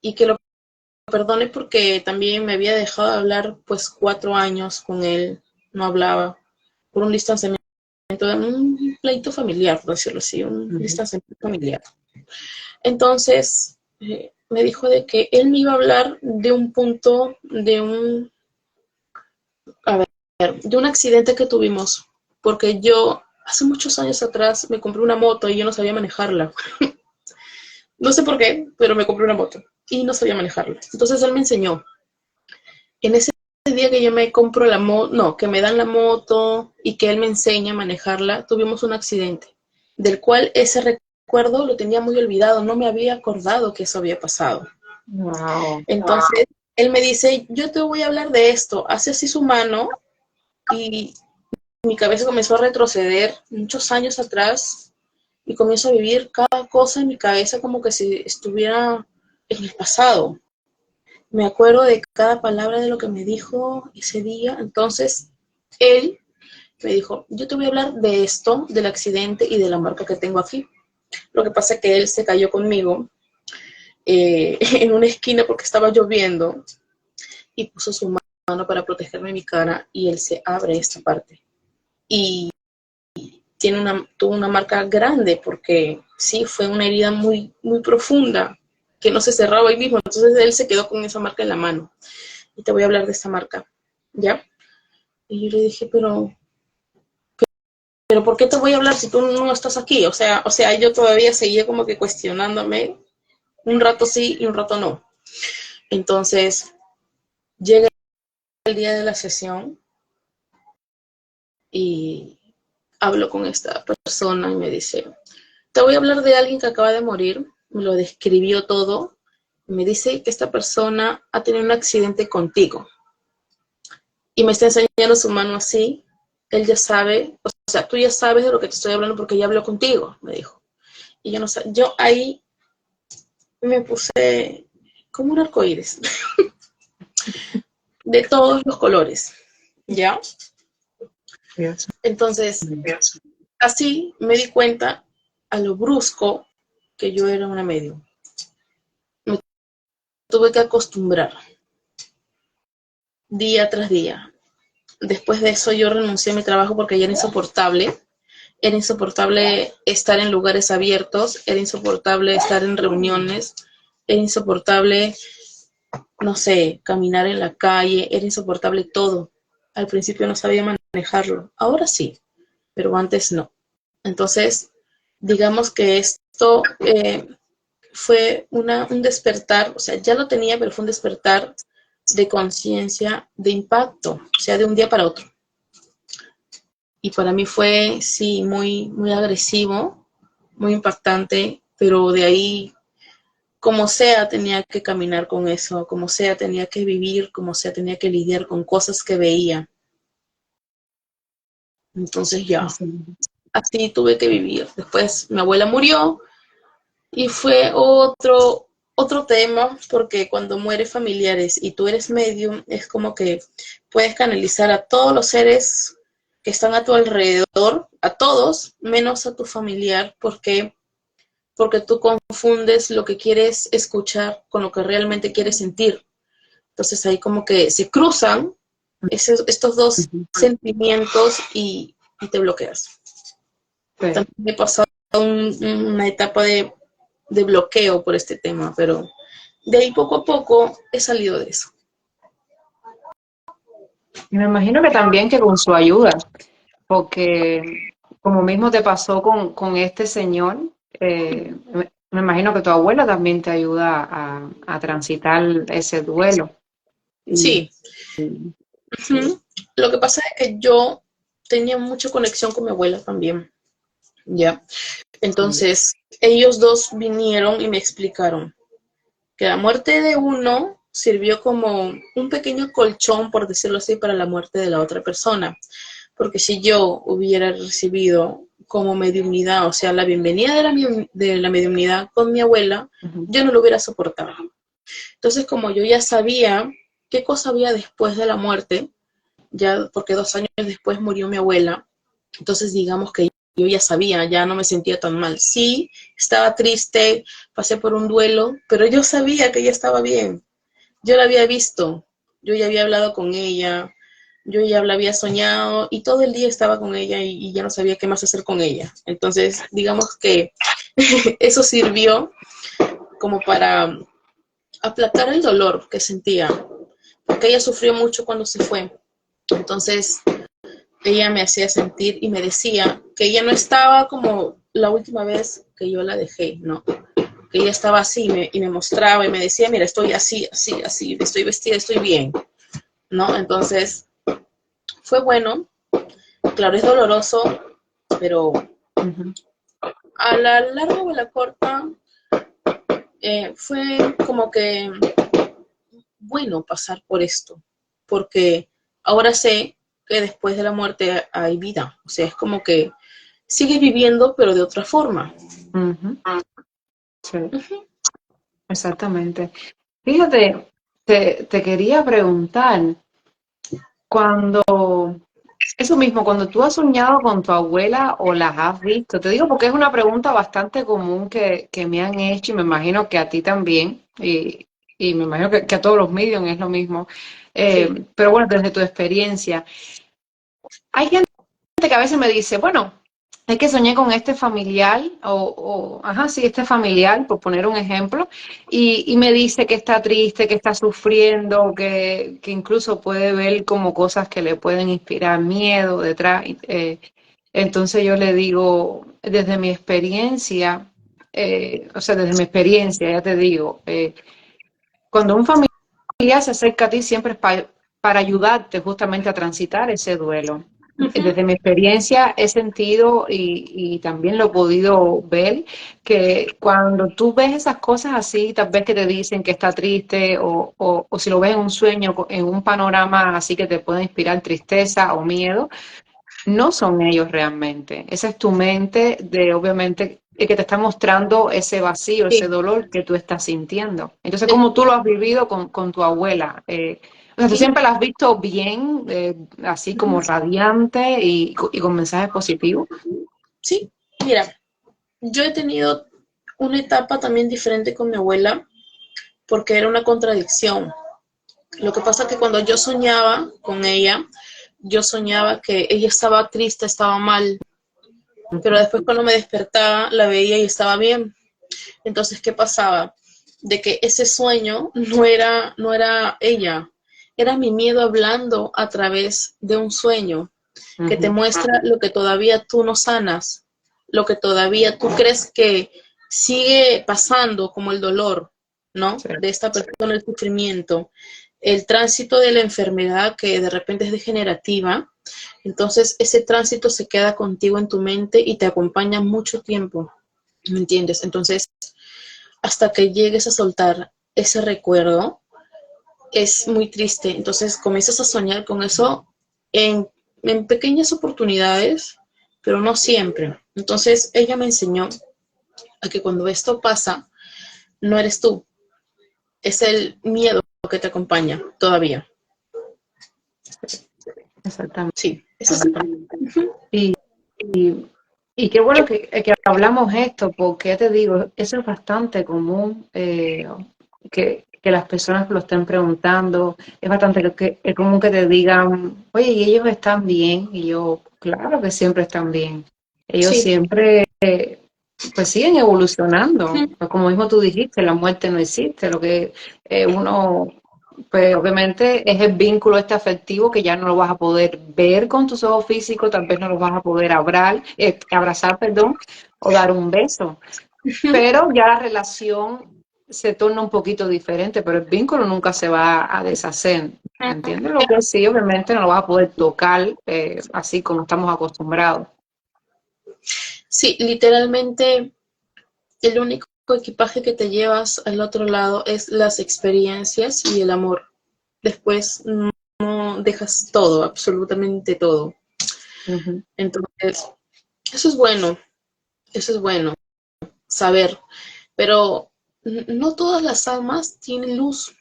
y que lo perdone porque también me había dejado de hablar pues 4 años con él, no hablaba, por un distanciamiento, un pleito familiar, por decirlo así, un distanciamiento familiar. Entonces, me dijo de que él me iba a hablar de un punto, de un accidente que tuvimos, porque yo hace muchos años atrás me compré una moto y yo no sabía manejarla. No sé por qué, pero me compré una moto y no sabía manejarla. Entonces él me enseñó. En ese día que yo me compro la moto, no, que me dan la moto y que él me enseña a manejarla, tuvimos un accidente, del cual ese recuerdo lo tenía muy olvidado, no me había acordado que eso había pasado. Wow. Entonces, él me dice, yo te voy a hablar de esto. Hace así su mano y mi cabeza comenzó a retroceder muchos años atrás y comienzo a vivir cada cosa en mi cabeza como que si estuviera en el pasado. Me acuerdo de cada palabra de lo que me dijo ese día. Entonces, él me dijo, yo te voy a hablar de esto, del accidente y de la marca que tengo aquí. Lo que pasa es que él se cayó conmigo en una esquina porque estaba lloviendo y puso su mano para protegerme mi cara y él se abre esta parte. Y tuvo una marca grande porque sí, fue una herida muy, muy profunda que no se cerraba ahí mismo. Entonces él se quedó con esa marca en la mano. Y te voy a hablar de esta marca, ¿ya? Y yo le dije, pero ¿por qué te voy a hablar si tú no estás aquí? O sea, yo todavía seguía como que cuestionándome, un rato sí y un rato no. Entonces, llega el día de la sesión y hablo con esta persona y me dice, te voy a hablar de alguien que acaba de morir, me lo describió todo, me dice que esta persona ha tenido un accidente contigo y me está enseñando su mano así, él ya sabe, o sea, tú ya sabes de lo que te estoy hablando porque ya habló contigo, me dijo. Y yo no sé, yo ahí me puse como un arcoíris, de todos los colores, ¿ya? Entonces, así me di cuenta a lo brusco que yo era una medium. Me tuve que acostumbrar día tras día. Después de eso yo renuncié a mi trabajo porque ya era insoportable. Era insoportable estar en lugares abiertos, era insoportable estar en reuniones, era insoportable, no sé, caminar en la calle, era insoportable todo. Al principio no sabía manejarlo, ahora sí, pero antes no. Entonces, digamos que esto fue un despertar, o sea, ya lo tenía, pero fue un despertar de conciencia, de impacto, o sea, de un día para otro. Y para mí fue, sí, muy, muy agresivo, muy impactante, pero de ahí, como sea, tenía que caminar con eso, como sea, tenía que vivir, como sea, tenía que lidiar con cosas que veía. Entonces ya, así tuve que vivir. Después mi abuela murió y fue otro tema, porque cuando mueren familiares y tú eres medium, es como que puedes canalizar a todos los seres que están a tu alrededor, a todos, menos a tu familiar, porque tú confundes lo que quieres escuchar con lo que realmente quieres sentir. Entonces ahí como que se cruzan estos dos sentimientos y te bloqueas. Sí. También he pasado una etapa de bloqueo por este tema, pero de ahí poco a poco he salido de eso. Y me imagino que también que con su ayuda, porque como mismo te pasó con este señor, me imagino que tu abuela también te ayuda a transitar ese duelo. Sí. Uh-huh. Lo que pasa es que yo tenía mucha conexión con mi abuela también, ¿ya? Entonces, ellos dos vinieron y me explicaron que la muerte de uno sirvió como un pequeño colchón, por decirlo así, para la muerte de la otra persona. Porque si yo hubiera recibido como mediunidad, o sea, la bienvenida de la mediunidad con mi abuela, yo no lo hubiera soportado. Entonces, como yo ya sabía qué cosa había después de la muerte, ya porque 2 años después murió mi abuela, entonces digamos que yo ya sabía, ya no me sentía tan mal. Sí, estaba triste, pasé por un duelo, pero yo sabía que ella estaba bien. Yo la había visto, yo ya había hablado con ella, yo ya la había soñado y todo el día estaba con ella y ya no sabía qué más hacer con ella. Entonces, digamos que eso sirvió como para aplacar el dolor que sentía, porque ella sufrió mucho cuando se fue. Entonces, ella me hacía sentir y me decía que ella no estaba como la última vez que yo la dejé, no, que ella estaba así y me mostraba y me decía, mira, estoy así, así, así, estoy vestida, estoy bien, ¿no? Entonces, fue bueno, claro, es doloroso, pero a la larga o a la corta, fue como que bueno pasar por esto, porque ahora sé que después de la muerte hay vida, o sea, es como que sigues viviendo, pero de otra forma. Sí, exactamente. Fíjate, te quería preguntar, cuando, eso mismo, cuando tú has soñado con tu abuela o las has visto, te digo porque es una pregunta bastante común que me han hecho y me imagino que a ti también, y me imagino que a todos los medios es lo mismo, Sí. pero bueno, desde tu experiencia, hay gente que a veces me dice, bueno, es que soñé con este familiar, ajá, sí, este familiar, por poner un ejemplo, y me dice que está triste, que está sufriendo, que incluso puede ver como cosas que le pueden inspirar miedo detrás. Entonces yo le digo, desde mi experiencia, o sea, desde mi experiencia, ya te digo, cuando un familiar se acerca a ti siempre es para ayudarte justamente a transitar ese duelo. Desde mi experiencia he sentido y también lo he podido ver que cuando tú ves esas cosas así, tal vez que te dicen que está triste o si lo ves en un sueño, en un panorama así que te puede inspirar tristeza o miedo, no son ellos realmente. Esa es tu mente de obviamente y que te está mostrando ese vacío, ese Sí, dolor que tú estás sintiendo. Entonces, es- ¿cómo tú lo has vivido con tu abuela? O sea, ¿tú sí, siempre la has visto bien, así como ujú, radiante y con mensajes positivos? sí. Mira, yo he tenido una etapa también diferente con mi abuela porque era una contradicción. Lo que pasa es que cuando yo soñaba con ella, yo soñaba que ella estaba triste, estaba mal, pero Ujú, después cuando me despertaba la veía y estaba bien. Entonces, ¿qué pasaba? De que ese sueño no era ella, era mi miedo hablando a través de un sueño que te ujú, muestra lo que todavía tú no sanas, lo que todavía tú crees que sigue pasando, como el dolor, ¿no? sí, De esta persona, el sufrimiento, el tránsito de la enfermedad que de repente es degenerativa. Entonces, ese tránsito se queda contigo en tu mente y te acompaña mucho tiempo, ¿me entiendes? Entonces, hasta que llegues a soltar ese recuerdo, es muy triste. Entonces comienzas a soñar con eso en, en pequeñas oportunidades, pero no siempre. Entonces ella me enseñó a que cuando esto pasa, no eres tú, es el miedo que te acompaña todavía. exactamente. Sí, eso sí. Y, y qué bueno que hablamos esto, porque ya te digo, eso es bastante común, que las personas lo estén preguntando, es bastante es común que te digan, oye, ¿y ellos están bien? Y yo, claro que siempre están bien. Ellos Sí, siempre, pues siguen evolucionando. Pues como mismo tú dijiste, la muerte no existe, lo que uno pues obviamente es el vínculo este afectivo que ya no lo vas a poder ver con tus ojos físicos, tal vez no lo vas a poder abrazar, perdón, o dar un beso. Pero ya la relación se torna un poquito diferente, pero el vínculo nunca se va a deshacer. ¿Entiendes? Lo que sí, obviamente no lo vas a poder tocar así como estamos acostumbrados. sí, literalmente el único equipaje que te llevas al otro lado es las experiencias y el amor. Después no dejas todo, absolutamente todo. Ujú. Entonces, eso es bueno, eso es bueno, saber, pero no todas las almas tienen luz,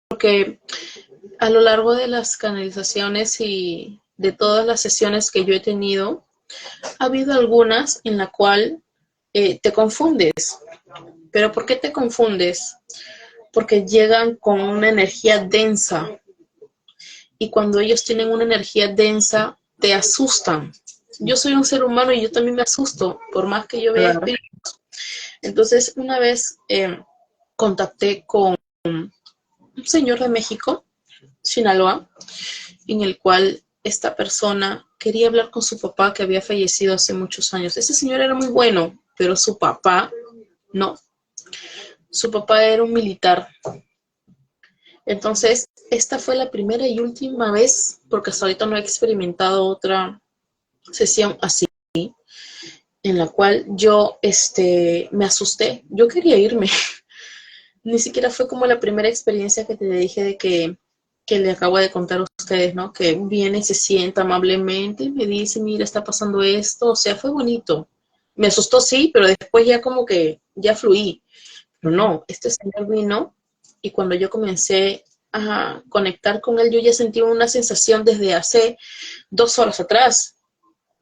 porque a lo largo de las canalizaciones y de todas las sesiones que yo he tenido, ha habido algunas en la cual te confundes. ¿Pero por qué te confundes? Porque llegan con una energía densa y cuando ellos tienen una energía densa, te asustan. Yo soy un ser humano y yo también me asusto, por más que yo vea Claro. espíritus. Entonces, una vez contacté con un señor de México, Sinaloa, en el cual esta persona quería hablar con su papá que había fallecido hace muchos años. Ese señor era muy bueno, pero su papá no. Su papá era un militar. Entonces, esta fue la primera y última vez, porque hasta ahorita no he experimentado otra sesión así, en la cual yo me asusté. Yo quería irme. Ni siquiera fue como la primera experiencia que te dije de que le acabo de contar a ustedes, ¿no? Que viene y se sienta amablemente y me dice, mira, está pasando esto. O sea, fue bonito. Me asustó, sí, pero después ya como que ya fluí. Pero no, este señor vino y cuando yo comencé a conectar con él, yo ya sentí una sensación desde hace 2 horas atrás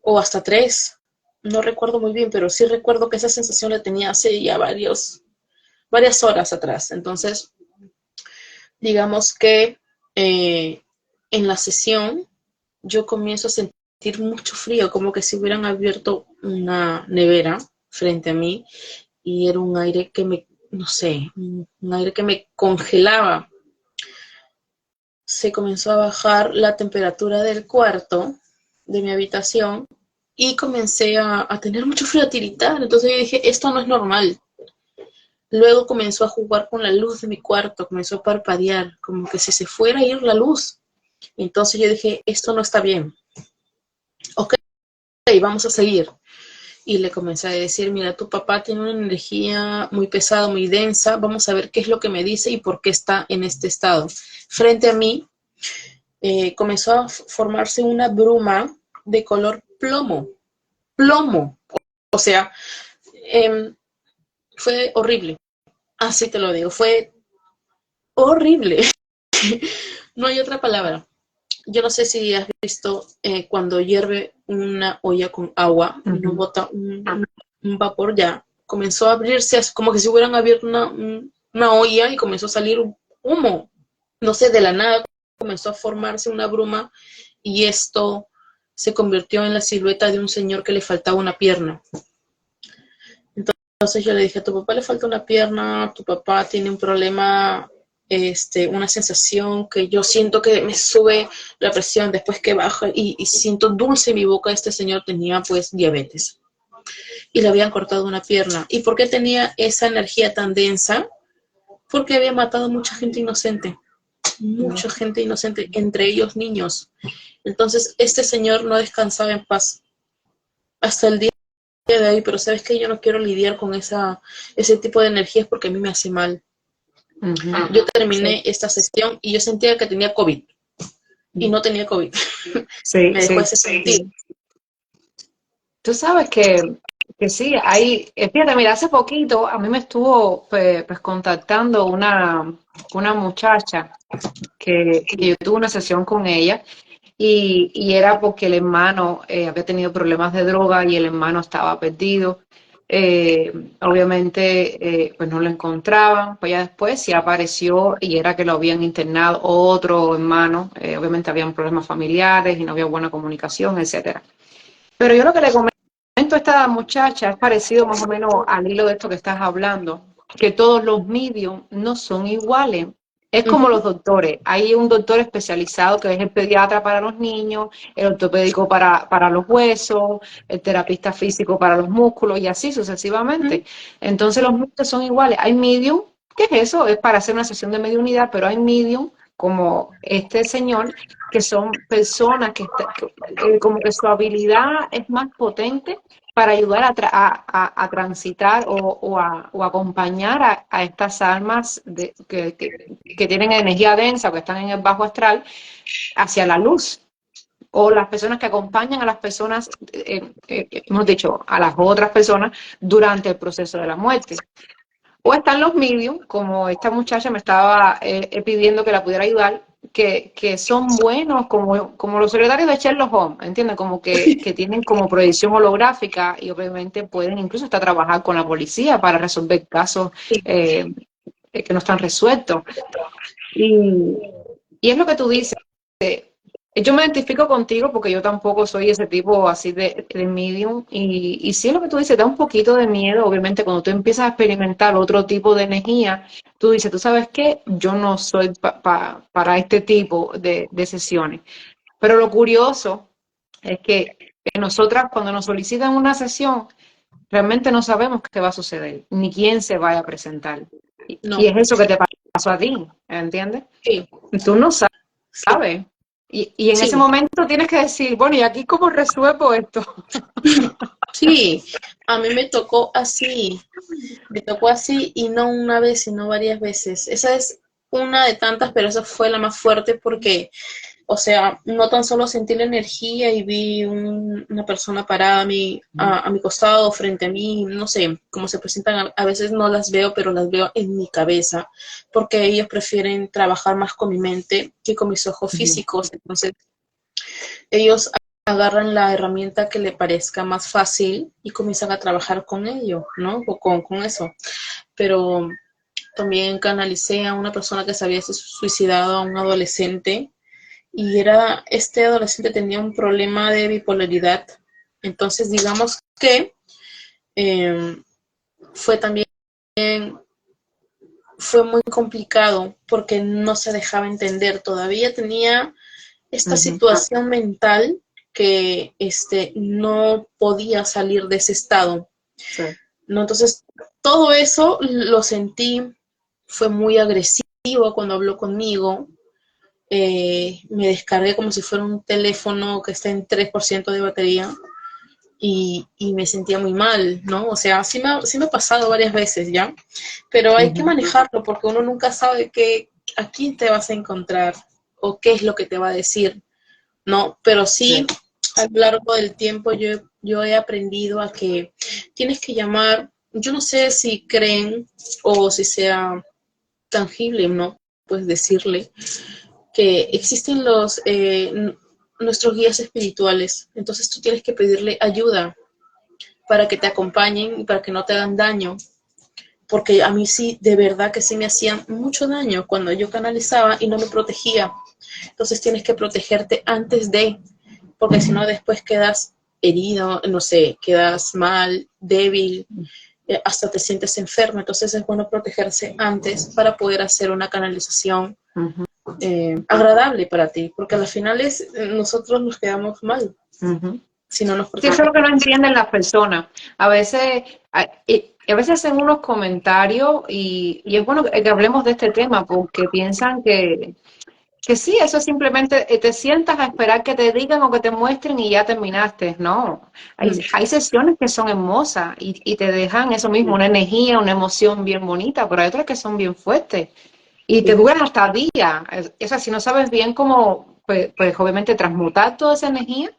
o hasta 3. No recuerdo muy bien, pero sí recuerdo que esa sensación la tenía hace ya varias horas atrás. Entonces, digamos que eh, en la sesión yo comienzo a sentir mucho frío, como que si hubieran abierto una nevera frente a mí y era un aire que me, no sé, un aire que me congelaba. Se comenzó a bajar la temperatura del cuarto, de mi habitación, y comencé a tener mucho frío, a tiritar. Entonces yo dije, esto no es normal. Luego comenzó a jugar con la luz de mi cuarto, comenzó a parpadear, como que si se fuera a ir la luz. Entonces yo dije, esto no está bien. Ok, vamos a seguir. Y le comencé a decir, mira, tu papá tiene una energía muy pesada, muy densa, vamos a ver qué es lo que me dice y por qué está en este estado. Frente a mí comenzó a formarse una bruma de color plomo, plomo. O sea, fue horrible. Así te lo digo, fue horrible. No hay otra palabra. Yo no sé si has visto cuando hierve una olla con agua y no bota un vapor, ya comenzó a abrirse, como que si hubieran abierto una olla y comenzó a salir humo. No sé, de la nada comenzó a formarse una bruma y esto se convirtió en la silueta de un señor que le faltaba una pierna. Entonces yo le dije, a tu papá le falta una pierna, tu papá tiene un problema, una sensación que yo siento que me sube la presión después que baja y siento dulce en mi boca. Este señor tenía pues diabetes y le habían cortado una pierna. ¿Y por qué tenía esa energía tan densa? Porque había matado mucha gente inocente, entre ellos niños. Entonces este señor no descansaba en paz hasta el día de hoy, pero sabes que yo no quiero lidiar con ese tipo de energías porque a mí me hace mal. Yo terminé esta sesión y yo sentía que tenía COVID y no tenía COVID. Sí, Me dejó ese sentir. Tú sabes que sí, fíjate, mira, hace poquito a mí me estuvo pues contactando una muchacha que yo tuve una sesión con ella y era porque el hermano había tenido problemas de droga y el hermano estaba perdido. Obviamente pues no lo encontraban, pues ya después sí apareció y era que lo habían internado otro hermano, obviamente habían problemas familiares y no había buena comunicación, etcétera. Pero yo lo que le comento a esta muchacha es parecido más o menos al hilo de esto que estás hablando, que todos los mediums no son iguales. Es como los doctores. Hay un doctor especializado que es el pediatra para los niños, el ortopédico para los huesos, el terapista físico para los músculos y así sucesivamente. Entonces los mediums son iguales. Hay medium, ¿qué es eso? Es para hacer una sesión de mediunidad, pero hay medium como este señor que son personas como que su habilidad es más potente para ayudar a transitar o acompañar a estas almas que tienen energía densa o que están en el bajo astral hacia la luz. O las personas que acompañan a las personas, hemos dicho, a las otras personas durante el proceso de la muerte. O están los mediums, como esta muchacha me estaba pidiendo que la pudiera ayudar, que son buenos como los secretarios de Sherlock Holmes, ¿entiendes? Como que tienen como proyección holográfica y obviamente pueden incluso hasta trabajar con la policía para resolver casos que no están resueltos. Y es lo que tú dices. Yo me identifico contigo porque yo tampoco soy ese tipo así de medium y sí es lo que tú dices, da un poquito de miedo, obviamente cuando tú empiezas a experimentar otro tipo de energía, tú dices, ¿tú sabes qué? Yo no soy para este tipo de sesiones. Pero lo curioso es que nosotras cuando nos solicitan una sesión, realmente no sabemos qué va a suceder, ni quién se vaya a presentar. No. Y es eso que te pasó a ti, ¿entiendes? Sí. Tú no sabes. Sí. Y en ese momento tienes que decir, bueno, ¿y aquí cómo resuelvo esto? Sí, a mí me tocó así y no una vez, sino varias veces. Esa es una de tantas, pero esa fue la más fuerte porque, o sea, no tan solo sentí la energía y vi una persona parada a mi costado, frente a mí, no sé, cómo se presentan, a veces no las veo, pero las veo en mi cabeza, porque ellos prefieren trabajar más con mi mente que con mis ojos físicos. Entonces, ellos agarran la herramienta que le parezca más fácil y comienzan a trabajar con ello, ¿no? O con eso. Pero también canalicé a una persona que se había suicidado, a un adolescente, y este adolescente tenía un problema de bipolaridad. Entonces, digamos que fue muy complicado porque no se dejaba entender. Todavía tenía esta situación mental que no podía salir de ese estado. Sí. ¿No? Entonces, todo eso lo sentí, fue muy agresivo cuando habló conmigo. Me descargué como si fuera un teléfono que está en 3% de batería y me sentía muy mal, ¿no? O sea, sí me ha pasado varias veces ya, pero hay que manejarlo porque uno nunca sabe a quién te vas a encontrar o qué es lo que te va a decir, ¿no? Pero sí, a lo largo del tiempo yo he yo he aprendido a que tienes que llamar, yo no sé si creen o si sea tangible, ¿no? Pues decirle que existen nuestros guías espirituales. Entonces tú tienes que pedirle ayuda para que te acompañen y para que no te hagan daño. Porque a mí sí, de verdad que sí me hacían mucho daño cuando yo canalizaba y no me protegía. Entonces tienes que protegerte antes de, porque si no después quedas herido, no sé, quedas mal, débil, hasta te sientes enfermo. Entonces es bueno protegerse antes para poder hacer una canalización agradable para ti, porque al final nosotros nos quedamos mal si no nos Sí, eso es lo protegemos. que no entienden las personas. A veces hacen unos comentarios y es bueno que hablemos de este tema porque piensan que sí, eso es simplemente te sientas a esperar que te digan o que te muestren y ya terminaste. No, hay sesiones que son hermosas y te dejan eso mismo, una energía, una emoción bien bonita, pero hay otras que son bien fuertes y te duran hasta días. O sea, si no sabes bien cómo, pues obviamente transmutar toda esa energía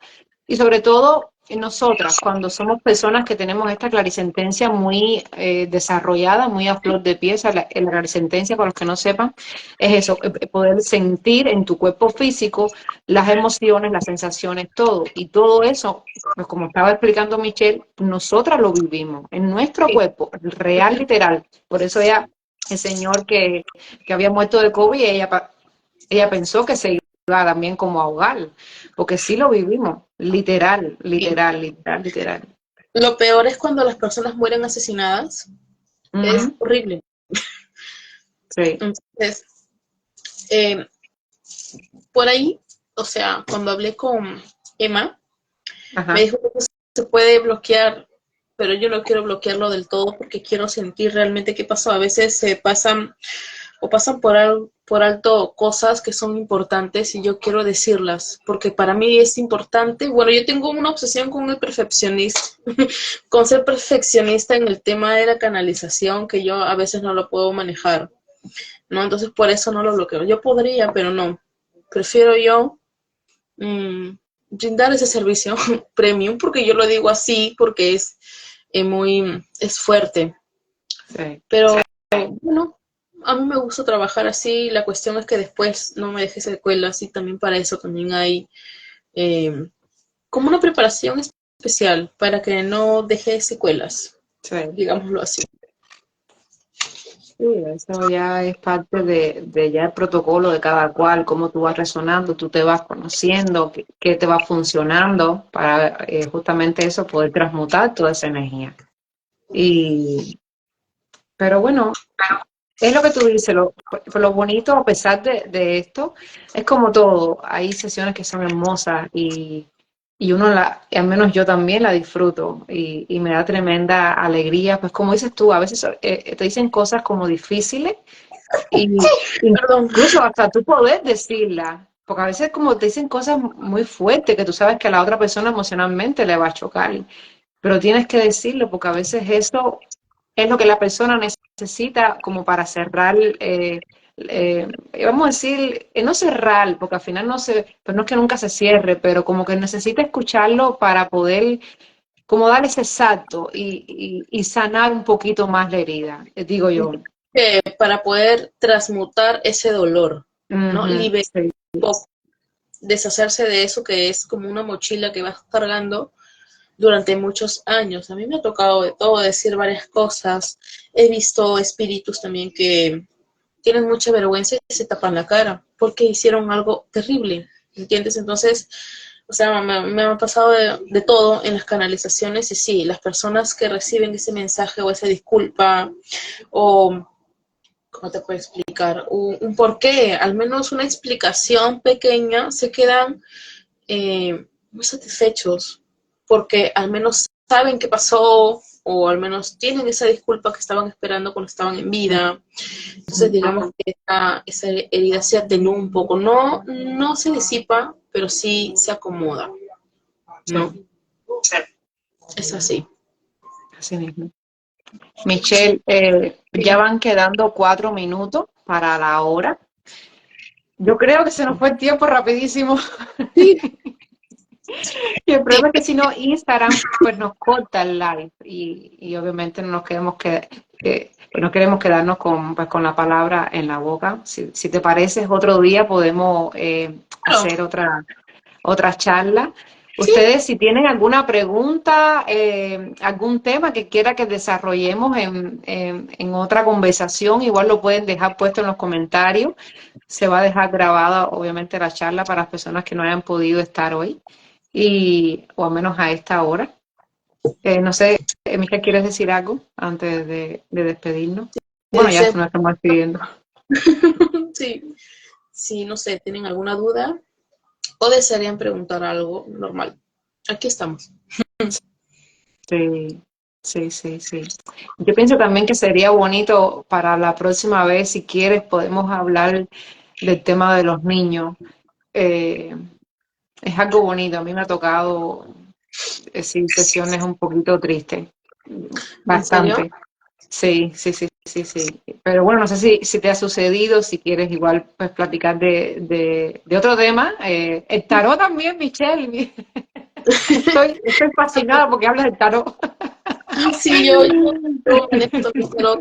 y sobre todo nosotras, cuando somos personas que tenemos esta clarisentencia muy desarrollada, muy a flor de piel, o sea, la clarisentencia, para los que no sepan, es eso, poder sentir en tu cuerpo físico las emociones, las sensaciones, todo. Y todo eso, pues como estaba explicando Michelle, nosotras lo vivimos en nuestro cuerpo, real, literal. Por eso el señor que había muerto de COVID, ella pensó que se iba también como a ahogar, porque sí lo vivimos, literal, literal, literal, literal. Lo peor es cuando las personas mueren asesinadas. Es Ujú, horrible. sí, Entonces, eh, por ahí, o sea, cuando hablé con Emma, me ajá, dijo que se puede bloquear, pero yo no quiero bloquearlo del todo porque quiero sentir realmente qué pasó. A veces se pasan o pasan por alto cosas que son importantes y yo quiero decirlas, porque para mí es importante. Bueno, yo tengo una obsesión con el perfeccionista, con ser perfeccionista en el tema de la canalización, que yo a veces no lo puedo manejar, ¿no? Entonces por eso no lo bloqueo. Yo podría, pero no. Prefiero yo brindar ese servicio premium, porque yo lo digo así, porque es fuerte. sí. Pero bueno, a mí me gusta trabajar así. La cuestión es que después no me deje secuelas y también para eso también hay eh, como una preparación especial para que no deje secuelas, Sí. digámoslo así. Sí, eso ya es parte de ya el protocolo de cada cual, cómo tú vas resonando, tú te vas conociendo, qué te va funcionando para justamente eso, poder transmutar toda esa energía. Y, pero bueno, es lo que tú dices, lo bonito a pesar de esto, es como todo, hay sesiones que son hermosas y uno al menos yo también la disfruto y me da tremenda alegría, pues como dices tú, a veces te dicen cosas como difíciles y Perdón. incluso hasta tú poder decirlas, porque a veces como te dicen cosas muy fuertes que tú sabes que a la otra persona emocionalmente le va a chocar, pero tienes que decirlo porque a veces eso es lo que la persona necesita como para cerrar, vamos a decir, no cerrar, porque al final pues no es que nunca se cierre, pero como que necesita escucharlo para poder como dar ese salto y sanar un poquito más la herida, digo yo. Para poder transmutar ese dolor, ¿no? Ujú, Liberar sí, un poco, deshacerse de eso que es como una mochila que vas cargando durante muchos años. A mí me ha tocado de todo, decir varias cosas. He visto espíritus también que tienen mucha vergüenza y se tapan la cara porque hicieron algo terrible, ¿entiendes? Entonces, o sea, me ha pasado de todo en las canalizaciones y sí, las personas que reciben ese mensaje o esa disculpa o, ¿cómo te puedo explicar? Un porqué, al menos una explicación pequeña, se quedan muy satisfechos porque al menos saben qué pasó o al menos tienen esa disculpa que estaban esperando cuando estaban en vida. Entonces, digamos que esa herida se atenúa un poco. No, no se disipa, pero sí se acomoda, ¿no? Es así. así mismo. Michelle, ya Sí. van quedando 4 minutos para la hora. Yo creo que se nos fue el tiempo rapidísimo. Sí, Y el problema es que si no, Instagram pues nos corta el live y obviamente no nos queremos pues no queremos quedarnos con, pues, con la palabra en la boca. Si te parece, otro día podemos Claro, hacer otra charla. sí, Ustedes, si tienen alguna pregunta, algún tema que quiera que desarrollemos en otra conversación, igual lo pueden dejar puesto en los comentarios. Se va a dejar grabada, obviamente, la charla para las personas que no hayan podido estar hoy, o al menos a esta hora. No sé, Mica, ¿quieres decir algo antes de despedirnos? Bueno, ya deseo, nos estamos despidiendo. sí, si no sé, tienen alguna duda o desearían preguntar algo normal. Aquí estamos. Sí, sí, sí, sí. Yo pienso también que sería bonito para la próxima vez, si quieres, podemos hablar del tema de los niños. Eh, es algo bonito. A mí me ha tocado, sí, sesiones un poquito tristes, ¿En serio? bastante. Sí, sí, sí, sí, sí. Pero bueno, no sé si te ha sucedido, si quieres igual pues platicar de otro tema. El tarot también, Michelle. Estoy fascinada porque hablas del tarot. Ay, sí, yo manejo también tarot.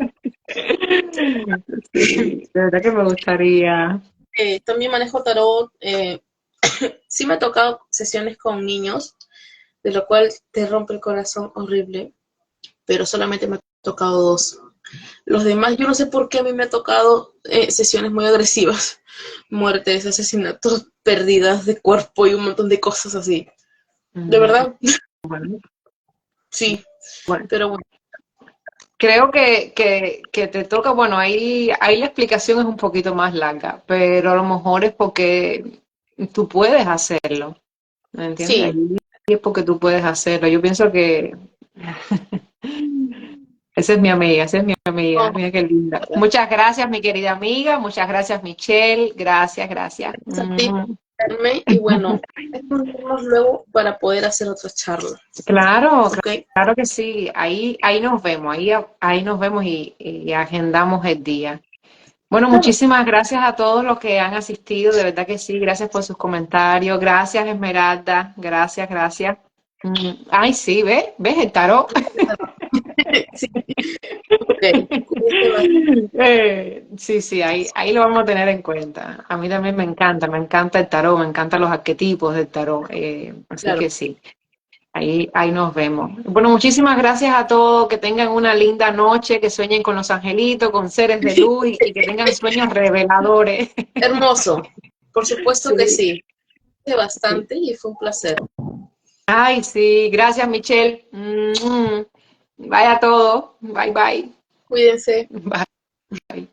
Sí, de verdad que me gustaría. También manejo tarot. Sí me ha tocado sesiones con niños, de lo cual te rompe el corazón horrible, pero solamente me ha tocado dos. Los demás, yo no sé por qué a mí me ha tocado sesiones muy agresivas, muertes, asesinatos, pérdidas de cuerpo y un montón de cosas así. De Mm, verdad, Bueno, sí, bueno. pero bueno, Creo que te toca, bueno, ahí la explicación es un poquito más larga, pero a lo mejor es porque tú puedes hacerlo, ¿me entiendes? sí, Ahí es porque tú puedes hacerlo. Yo pienso que esa es mi amiga, esa es mi amiga, no, mira qué linda. Muchas gracias, mi querida amiga, muchas gracias, Michelle, gracias, gracias. gracias a ti por invitarme y bueno, encontrarnos luego para poder hacer otra charla, Claro, ¿ok? claro que sí, ahí nos vemos, ahí nos vemos y agendamos el día. Bueno, Claro, muchísimas gracias a todos los que han asistido, de verdad que sí, gracias por sus comentarios, gracias Esmeralda, gracias, gracias. Ay, sí, ¿ves el tarot? sí, ok, cuídate bastante. Sí, sí, ahí lo vamos a tener en cuenta. A mí también me encanta el tarot, me encantan los arquetipos del tarot, así Claro, que sí. Ahí nos vemos. Bueno, muchísimas gracias a todos. Que tengan una linda noche, que sueñen con los angelitos, con seres de luz y que tengan sueños reveladores. hermoso, por supuesto que Sí, sí, sí. bastante y fue un placer. Ay, sí, gracias, Michelle. Vaya todo. Bye, bye. Cuídense. Bye.